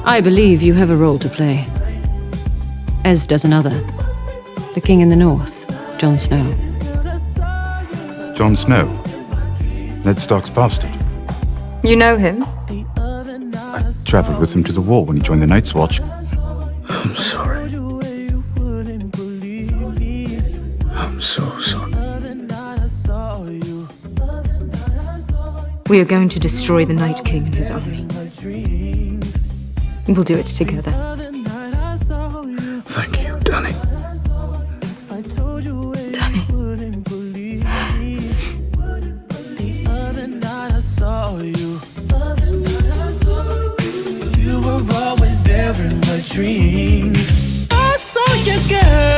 I believe you have a role to play. As does another. The King in the North, Jon Snow. Jon Snow? Ned Stark's bastard. You know him? I traveled with him to the war when he joined the Night's Watch. I'm sorry. I'm so sorry. We are going to destroy the Night King and his army. We'll do it together. Thank you, Danny. Danny. You were always there in my dreams. I saw you, girl.